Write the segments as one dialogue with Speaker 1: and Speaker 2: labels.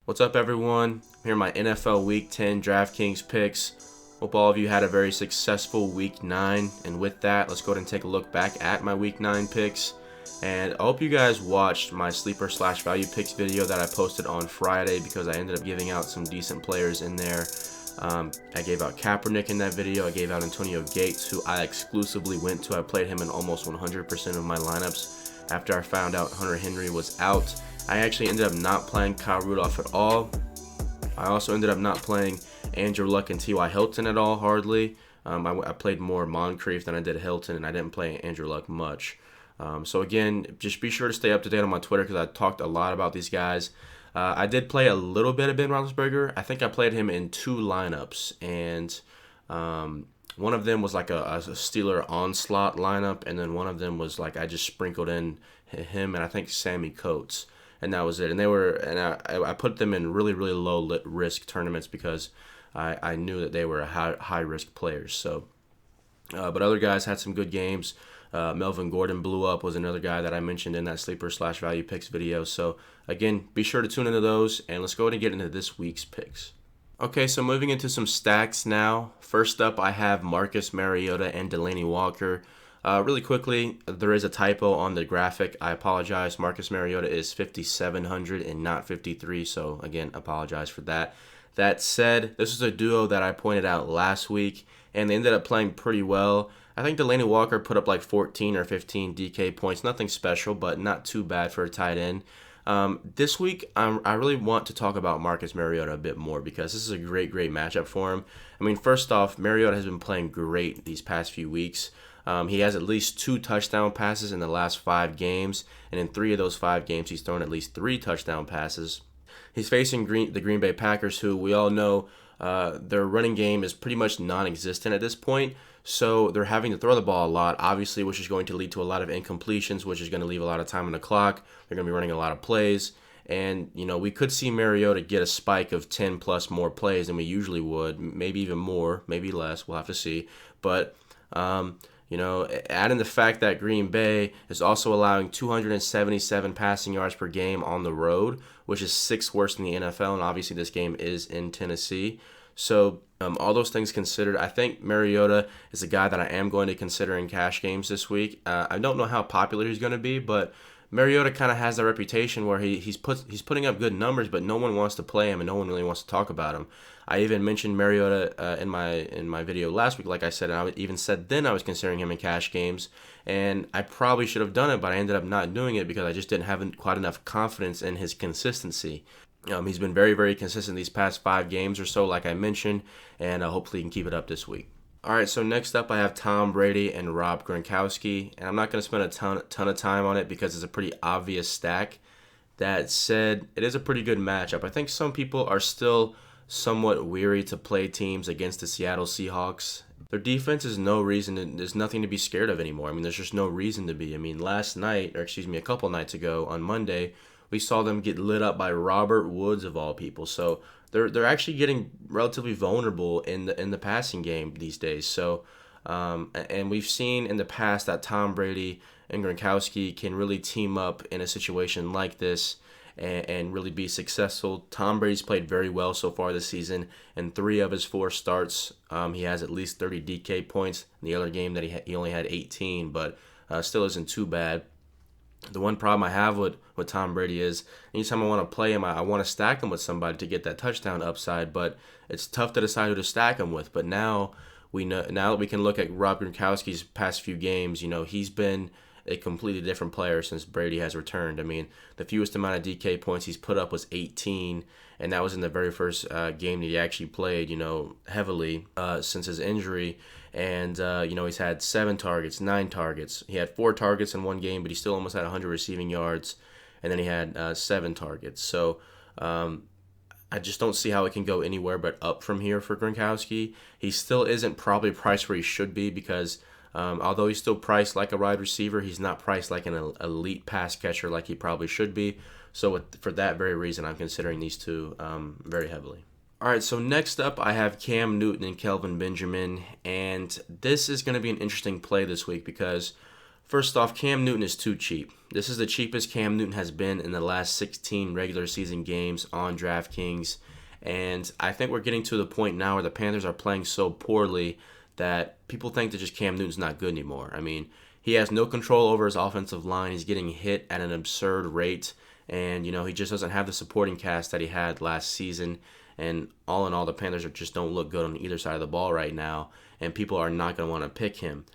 Speaker 1: What's up, everyone? Here are my NFL Week 10 DraftKings picks. Hope all of you had a very successful Week 9. And with that, let's go ahead and take a look back at my Week 9 picks. And I hope you guys watched my sleeper/value picks video that I posted on Friday because I ended up giving out some decent players in there. I gave out Kaepernick in that video. I gave out Antonio Gates, who I exclusively went to. I played him in almost 100% of my lineups after I found out Hunter Henry was out. I actually ended up not playing Kyle Rudolph at all. I also ended up not playing Andrew Luck and T.Y. Hilton at all, hardly. I played more Moncrief than I did Hilton, and I didn't play Andrew Luck much. So again, just be sure to stay up to date on my Twitter because I talked a lot about these guys. I did play a little bit of Ben Roethlisberger. I think I played him in 2 lineups, and one of them was like a Steeler onslaught lineup, and then one of them was like I just sprinkled in him and I think Sammy Coates, and that was it. And I put them in really low risk tournaments because I knew that they were high risk players. So, but other guys had some good games. Melvin Gordon blew up, was another guy that I mentioned in that sleeper/value picks video. So again, be sure to tune into those, and let's go ahead and get into this week's picks. Okay, so moving into some stacks now. First up, I have Marcus Mariota and Delanie Walker. Really quickly, there is a typo on the graphic. I apologize. Marcus Mariota is 5,700 and not 53, so again, apologize for that. That said, this is a duo that I pointed out last week, and they ended up playing pretty well. I think Delanie Walker put up like 14 or 15 DK points. Nothing special, but not too bad for a tight end. This week, I really want to talk about Marcus Mariota a bit more because this is a great matchup for him. I mean, first off, Mariota has been playing great these past few weeks. He has at least 2 touchdown passes in the last 5 games, and in 3 of those 5 games, he's thrown at least 3 touchdown passes. He's facing the Green Bay Packers, who we all know their running game is pretty much non-existent at this point. So they're having to throw the ball a lot, obviously, which is going to lead to a lot of incompletions, which is going to leave a lot of time on the clock. They're going to be running a lot of plays. And, we could see Mariota get a spike of 10 plus more plays than we usually would, maybe even more, maybe less. We'll have to see. But, adding the fact that Green Bay is also allowing 277 passing yards per game on the road, which is 6th worst in the NFL. And obviously this game is in Tennessee. So all those things considered, I think Mariota is a guy that I am going to consider in cash games this week. I don't know how popular he's going to be, but Mariota kind of has that reputation where he's putting up good numbers, but no one wants to play him and no one really wants to talk about him. I even mentioned Mariota in my video last week, like I said, and I even said then I was considering him in cash games, and I probably should have done it, but I ended up not doing it because I just didn't have quite enough confidence in his consistency. He's been very consistent these past 5 games or so, like I mentioned, and hopefully he can keep it up this week. All right, so next up I have Tom Brady and Rob Gronkowski, and I'm not going to spend a ton of time on it because it's a pretty obvious stack. That said, it is a pretty good matchup. I think some people are still somewhat weary to play teams against the Seattle Seahawks. Their defense is there's nothing to be scared of anymore. I mean, there's just no reason to be. I mean, a couple nights ago on Monday, we saw them get lit up by Robert Woods of all people. So they're actually getting relatively vulnerable in the passing game these days. So and we've seen in the past that Tom Brady and Gronkowski can really team up in a situation like this and really be successful. Tom Brady's played very well so far this season. In 3 of his 4 starts, he has at least 30 DK points. In the other game that he only had 18, but still isn't too bad. The one problem I have with Tom Brady is anytime I want to play him, I want to stack him with somebody to get that touchdown upside, but it's tough to decide who to stack him with. But now that we can look at Rob Gronkowski's past few games, he's been a completely different player since Brady has returned. I mean, the fewest amount of DK points he's put up was 18, and that was in the very first game that he actually played, heavily since his injury. And, he's had 7 targets, 9 targets. He had 4 targets in one game, but he still almost had 100 receiving yards. And then he had 7 targets. So I just don't see how it can go anywhere but up from here for Gronkowski. He still isn't probably priced where he should be because although he's still priced like a wide receiver, he's not priced like an elite pass catcher like he probably should be. So for that very reason, I'm considering these two very heavily. All right, so next up, I have Cam Newton and Kelvin Benjamin, and this is going to be an interesting play this week because First off, Cam Newton is too cheap. This is the cheapest Cam Newton has been in the last 16 regular season games on DraftKings. And I think we're getting to the point now where the Panthers are playing so poorly that people think that just Cam Newton's not good anymore. I mean, he has no control over his offensive line. He's getting hit at an absurd rate. And, he just doesn't have the supporting cast that he had last season. And all in all, the Panthers just don't look good on either side of the ball right now. And people are not going to want to pick him.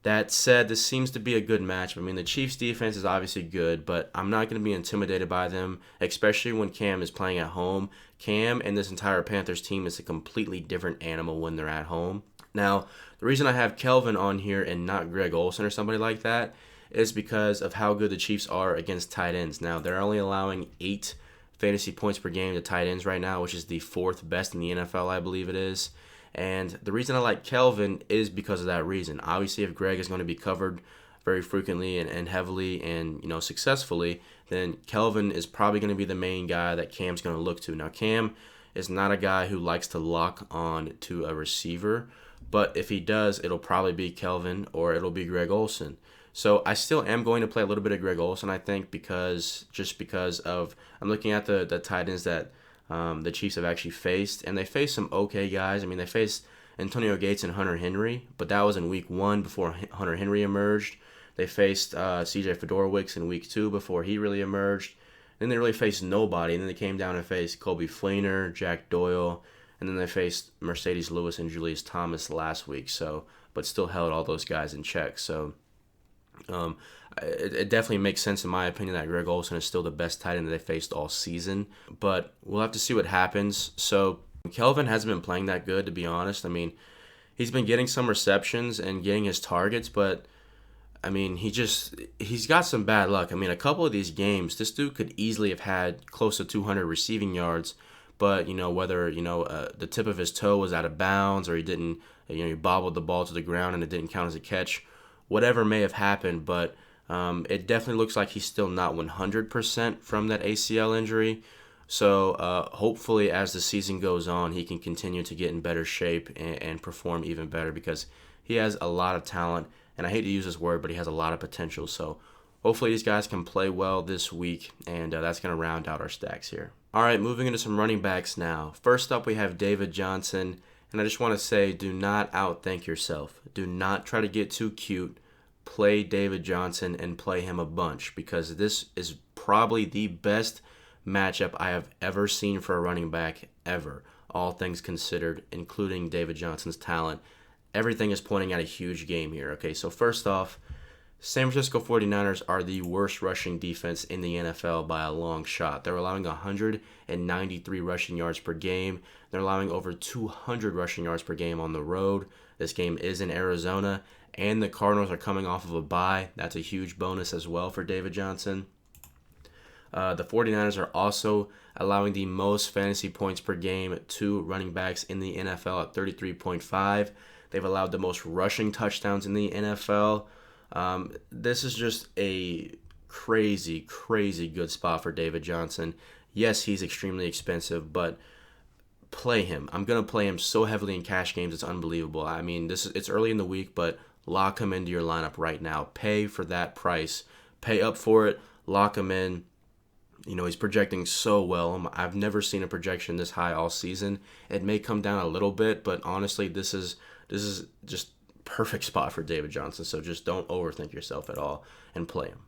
Speaker 1: That said, this seems to be a good matchup. I mean, the Chiefs' defense is obviously good, but I'm not going to be intimidated by them, especially when Cam is playing at home. Cam and this entire Panthers team is a completely different animal when they're at home. Now, the reason I have Kelvin on here and not Greg Olsen or somebody like that is because of how good the Chiefs are against tight ends. Now, they're only allowing 8 fantasy points per game to tight ends right now, which is the 4th best in the NFL, I believe it is. And the reason I like Kelvin is because of that reason. Obviously, if Greg is going to be covered very frequently and heavily and successfully, then Kelvin is probably going to be the main guy that Cam's going to look to. Now, Cam is not a guy who likes to lock on to a receiver, but if he does, it'll probably be Kelvin or it'll be Greg Olsen. So I still am going to play a little bit of Greg Olsen, I think, because I'm looking at the tight ends that the Chiefs have actually faced, and they faced some okay guys. I mean, they faced Antonio Gates and Hunter Henry, but that was in week 1 before Hunter Henry emerged. They faced CJ Fedorowicz in week 2 before he really emerged. Then they really faced nobody, and then they came down and faced Colby Fleener, Jack Doyle, and then they faced Mercedes Lewis and Julius Thomas last week. So, but still held all those guys in check. So, it definitely makes sense in my opinion that Greg Olsen is still the best tight end that they faced all season, but we'll have to see what happens. So Kelvin hasn't been playing that good, to be honest. I mean, he's been getting some receptions and getting his targets, but I mean, he's got some bad luck. I mean, a couple of these games, this dude could easily have had close to 200 receiving yards, but whether the tip of his toe was out of bounds or he didn't, he bobbled the ball to the ground and it didn't count as a catch. Whatever may have happened, but it definitely looks like he's still not 100% from that ACL injury. So hopefully as the season goes on, he can continue to get in better shape and perform even better because he has a lot of talent. And I hate to use this word, but he has a lot of potential. So hopefully these guys can play well this week, and that's going to round out our stacks here. All right, moving into some running backs now. First up, we have David Johnson. And I just want to say, do not outthink yourself. Do not try to get too cute. Play David Johnson and play him a bunch because this is probably the best matchup I have ever seen for a running back ever, all things considered, including David Johnson's talent. Everything is pointing at a huge game here. Okay, so first off, San Francisco 49ers are the worst rushing defense in the NFL by a long shot. They're allowing 193 rushing yards per game. They're allowing over 200 rushing yards per game on the road. This game is in Arizona, and the Cardinals are coming off of a bye. That's a huge bonus as well for David Johnson. The 49ers are also allowing the most fantasy points per game to running backs in the NFL at 33.5. They've allowed the most rushing touchdowns in the NFL. This is just a crazy, crazy good spot for David Johnson. Yes, he's extremely expensive, but play him. I'm going to play him so heavily in cash games, it's unbelievable. I mean, it's early in the week, but lock him into your lineup right now. Pay for that price. Pay up for it. Lock him in. He's projecting so well. I've never seen a projection this high all season. It may come down a little bit, but honestly, this is just perfect spot for David Johnson, so just don't overthink yourself at all and play him.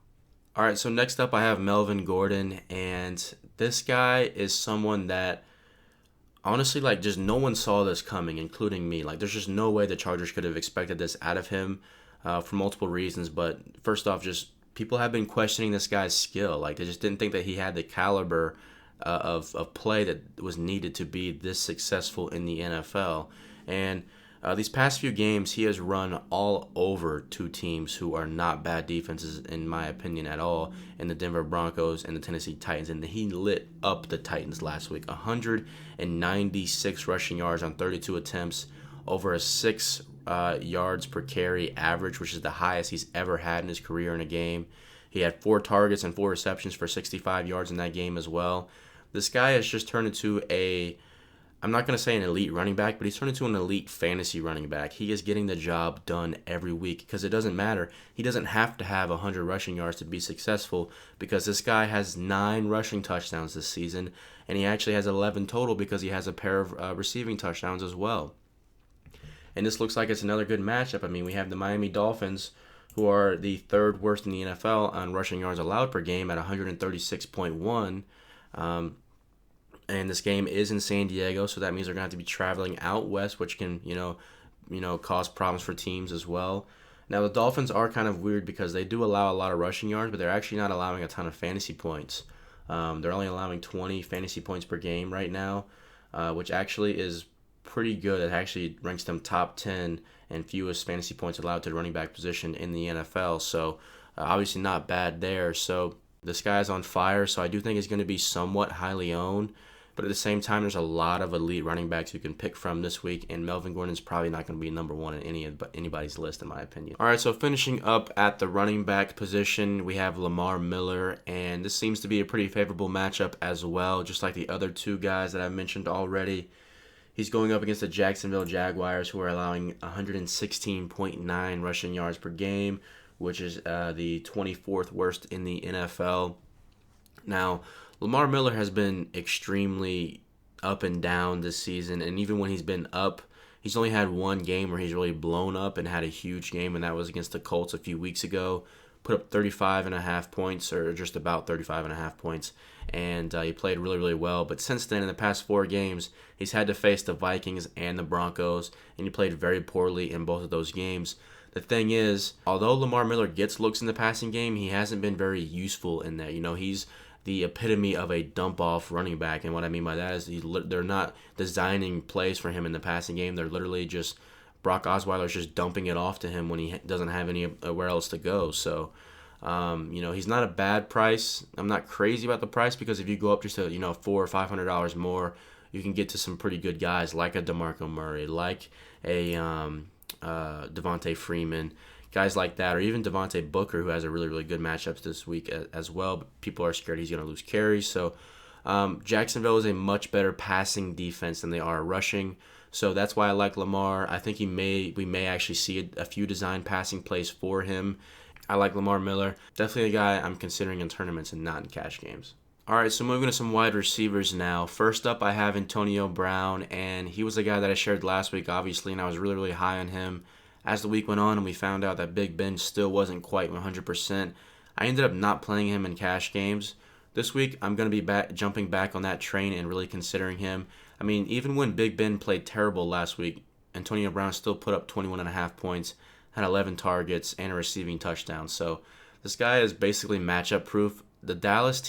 Speaker 1: All right, so next up I have Melvin Gordon, and this guy is someone that honestly, just no one saw this coming, including me. There's just no way the Chargers could have expected this out of him for multiple reasons, but first off, just people have been questioning this guy's skill. They just didn't think that he had the caliber of play that was needed to be this successful in the NFL, and these past few games, he has run all over two teams who are not bad defenses, in my opinion, at all, in the Denver Broncos and the Tennessee Titans. And he lit up the Titans last week. 196 rushing yards on 32 attempts, over a 6 yards per carry average, which is the highest he's ever had in his career in a game. He had 4 targets and 4 receptions for 65 yards in that game as well. This guy has just turned into I'm not going to say an elite running back, but he's turned into an elite fantasy running back. He is getting the job done every week because it doesn't matter. He doesn't have to have 100 rushing yards to be successful because this guy has 9 rushing touchdowns this season, and he actually has 11 total because he has a pair of receiving touchdowns as well. And this looks like it's another good matchup. I mean, we have the Miami Dolphins, who are the 3rd worst in the NFL on rushing yards allowed per game at 136.1. And this game is in San Diego, so that means they're going to have to be traveling out west, which can, cause problems for teams as well. Now, the Dolphins are kind of weird because they do allow a lot of rushing yards, but they're actually not allowing a ton of fantasy points. They're only allowing 20 fantasy points per game right now, which actually is pretty good. It actually ranks them top 10 and fewest fantasy points allowed to the running back position in the NFL. So, obviously not bad there. So, this guy's on fire, so I do think he's going to be somewhat highly owned. But at the same time, there's a lot of elite running backs you can pick from this week, and Melvin Gordon's probably not going to be number 1 in anybody's list, in my opinion. All right, so finishing up at the running back position, we have Lamar Miller, and this seems to be a pretty favorable matchup as well, just like the other 2 guys that I've mentioned already. He's going up against the Jacksonville Jaguars, who are allowing 116.9 rushing yards per game, which is the 24th worst in the NFL. Now, Lamar Miller has been extremely up and down this season, and even when he's been up, he's only had one game where he's really blown up and had a huge game, and that was against the Colts a few weeks ago. Put up 35.5 points, or just about 35.5 points, and he played really, really well. But since then, in the past 4 games, he's had to face the Vikings and the Broncos, and he played very poorly in both of those games. The thing is, although Lamar Miller gets looks in the passing game, he hasn't been very useful in that. He's the epitome of a dump-off running back, and what I mean by that is they're not designing plays for him in the passing game. They're literally just Brock Osweiler's just dumping it off to him when he doesn't have anywhere else to go. So, he's not a bad price. I'm not crazy about the price because if you go up just to $400 or $500 more, you can get to some pretty good guys like a DeMarco Murray, like a Devontae Freeman, guys like that, or even Devontae Booker, who has a really, really good matchups this week as well. But people are scared he's going to lose carries. So Jacksonville is a much better passing defense than they are rushing. So that's why I like Lamar. I think we may actually see a few design passing plays for him. I like Lamar Miller. Definitely a guy I'm considering in tournaments and not in cash games. All right, so moving to some wide receivers now. First up, I have Antonio Brown, and he was the guy that I shared last week, obviously, and I was really, really high on him. As the week went on and we found out that Big Ben still wasn't quite 100%, I ended up not playing him in cash games. This week, I'm going to be jumping back on that train and really considering him. I mean, even when Big Ben played terrible last week, Antonio Brown still put up 21.5 points, had 11 targets, and a receiving touchdown. So this guy is basically matchup proof. The Dallas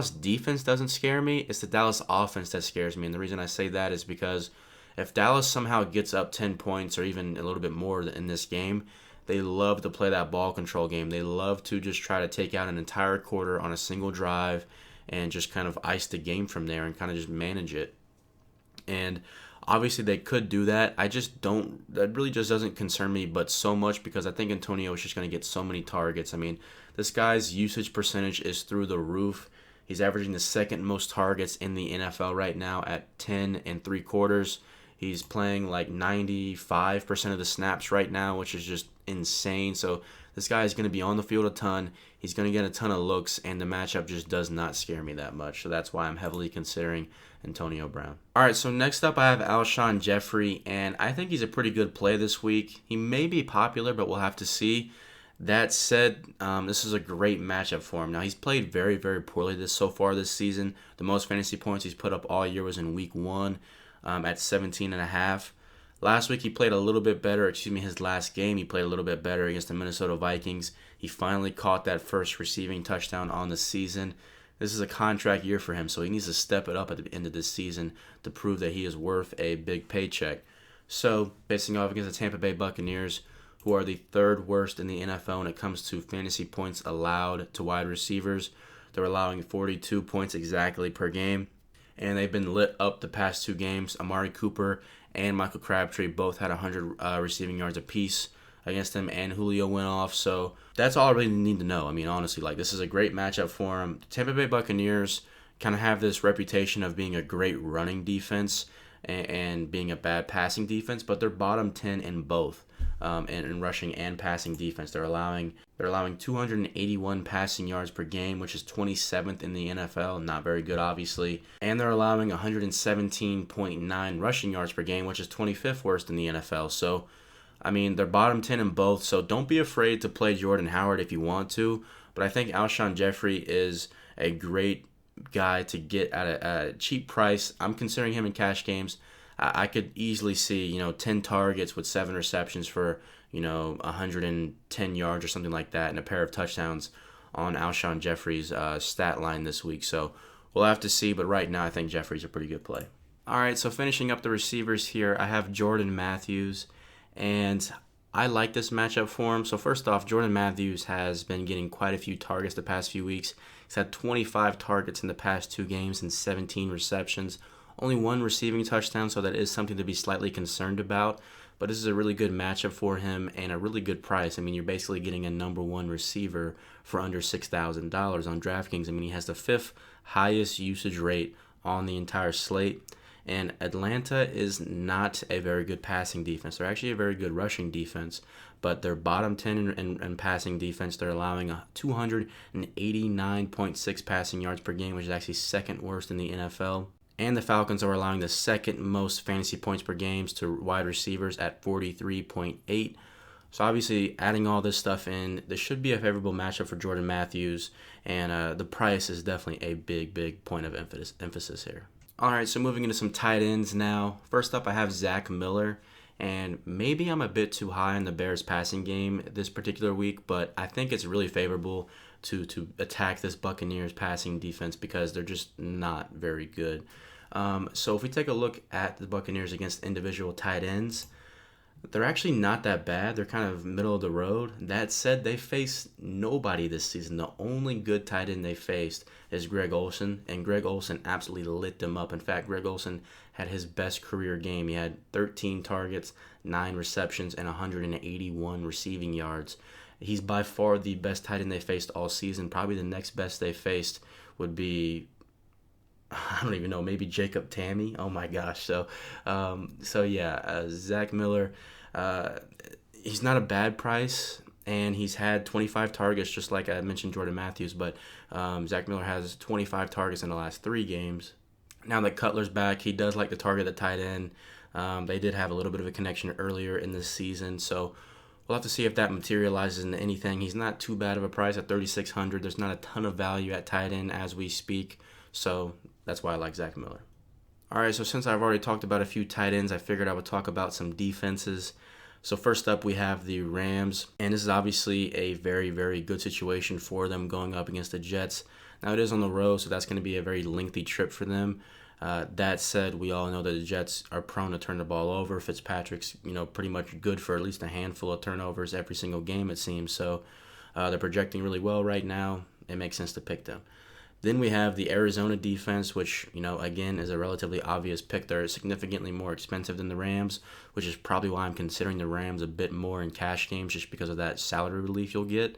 Speaker 1: defense doesn't scare me. It's the Dallas offense that scares me. And the reason I say that is because if Dallas somehow gets up 10 points or even a little bit more in this game, they love to play that ball control game. They love to just try to take out an entire quarter on a single drive and just kind of ice the game from there and kind of just manage it. And obviously they could do that. That really just doesn't concern me but so much because I think Antonio is just going to get so many targets. I mean, this guy's usage percentage is through the roof. He's averaging the 2nd most targets in the NFL right now at 10 3/4. He's playing like 95% of the snaps right now, which is just insane. So this guy is going to be on the field a ton. He's going to get a ton of looks, and the matchup just does not scare me that much. So that's why I'm heavily considering Antonio Brown. All right, so next up I have Alshon Jeffrey, and I think he's a pretty good play this week. He may be popular, but we'll have to see. That said, this is a great matchup for him. Now, he's played very, very poorly so far this season. The most fantasy points he's put up all year was in week 1 at 17.5. Last week, he played a little bit better. His last game, he played a little bit better against the Minnesota Vikings. He finally caught that first receiving touchdown on the season. This is a contract year for him, so he needs to step it up at the end of this season to prove that he is worth a big paycheck. So, facing off against the Tampa Bay Buccaneers, who are the 3rd worst in the NFL when it comes to fantasy points allowed to wide receivers. They're allowing 42 points exactly per game, and they've been lit up the past 2 games. Amari Cooper and Michael Crabtree both had 100 receiving yards apiece against him, and Julio went off. So that's all I really need to know. I mean, honestly, this is a great matchup for him. The Tampa Bay Buccaneers kind of have this reputation of being a great running defense and being a bad passing defense, but they're bottom 10 in both, in rushing and passing defense. They're allowing 281 passing yards per game, which is 27th in the NFL. Not very good, obviously. And they're allowing 117.9 rushing yards per game, which is 25th worst in the NFL. So, I mean, they're bottom 10 in both. So don't be afraid to play Jordan Howard if you want to. But I think Alshon Jeffrey is a great guy to get at a cheap price. I'm considering him in cash games. I could easily see, 10 targets with 7 receptions for, 110 yards or something like that, and a pair of touchdowns on Alshon Jeffrey's stat line this week. So we'll have to see, but right now I think Jeffrey's a pretty good play. All right, so finishing up the receivers here, I have Jordan Matthews, and I like this matchup for him. So first off, Jordan Matthews has been getting quite a few targets the past few weeks. He's had 25 targets in the past 2 games and 17 receptions. Only 1 receiving touchdown, so that is something to be slightly concerned about. But this is a really good matchup for him and a really good price. I mean, you're basically getting a number 1 receiver for under $6,000 on DraftKings. I mean, he has the 5th highest usage rate on the entire slate. And Atlanta is not a very good passing defense. They're actually a very good rushing defense, but they're bottom 10 in passing defense. They're allowing 289.6 passing yards per game, which is actually 2nd worst in the NFL. And the Falcons are allowing the 2nd most fantasy points per game to wide receivers at 43.8. So obviously, adding all this stuff in, this should be a favorable matchup for Jordan Matthews, and the price is definitely a big point of emphasis here. All right, so moving into some tight ends now. First up, I have Zach Miller, and maybe I'm a bit too high on the Bears passing game this particular week, but I think it's really favorable to attack this Buccaneers passing defense because they're just not very good. So if we take a look at the Buccaneers against individual tight ends, they're actually not that bad. They're kind of middle of the road. That said, they faced nobody this season. The only good tight end they faced is Greg Olsen, and Greg Olsen absolutely lit them up. In fact, Greg Olsen had his best career game. He had 13 targets, 9 receptions, and 181 receiving yards. He's by far the best tight end they faced all season. Probably the next best they faced would be, I don't even know, maybe Jacob Tammy. Oh my gosh. So Zach Miller, he's not a bad price, and he's had 25 targets, just like I mentioned Jordan Matthews, but Zach Miller has 25 targets in the last 3 games. Now that Cutler's back, he does like to target the tight end. They did have a little bit of a connection earlier in this season, so we'll have to see if that materializes into anything. He's not too bad of a price at $3,600. There's not a ton of value at tight end as we speak, so that's why I like Zach Miller. All right, so since I've already talked about a few tight ends, I figured I would talk about some defenses. So first up, we have the Rams, and this is obviously a very good situation for them going up against the Jets. Now, it is on the road, so that's going to be a very lengthy trip for them. That said, we all know that the Jets are prone to turn the ball over. Fitzpatrick's, pretty much good for at least a handful of turnovers every single game, it seems. So they're projecting really well right now. It makes sense to pick them. Then we have the Arizona defense, which, again, is a relatively obvious pick. They're significantly more expensive than the Rams, which is probably why I'm considering the Rams a bit more in cash games, just because of that salary relief you'll get.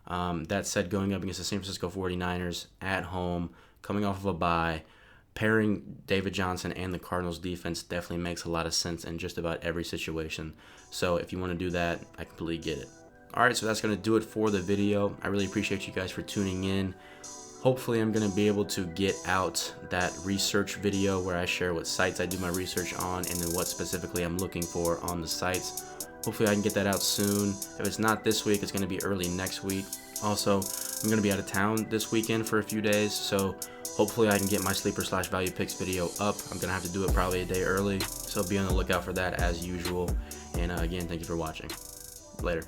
Speaker 1: That said, going up against the San Francisco 49ers at home, coming off of a bye, pairing David Johnson and the Cardinals defense definitely makes a lot of sense in just about every situation. So if you want to do that, I completely get it. All right, so that's going to do it for the video. I really appreciate you guys for tuning in. Hopefully I'm going to be able to get out that research video where I share what sites I do my research on and then what specifically I'm looking for on the sites. Hopefully I can get that out soon. If it's not this week, it's going to be early next week. Also, I'm going to be out of town this weekend for a few days, so hopefully I can get my sleeper/value picks video up. I'm going to have to do it probably a day early, so be on the lookout for that as usual. And again, thank you for watching. Later.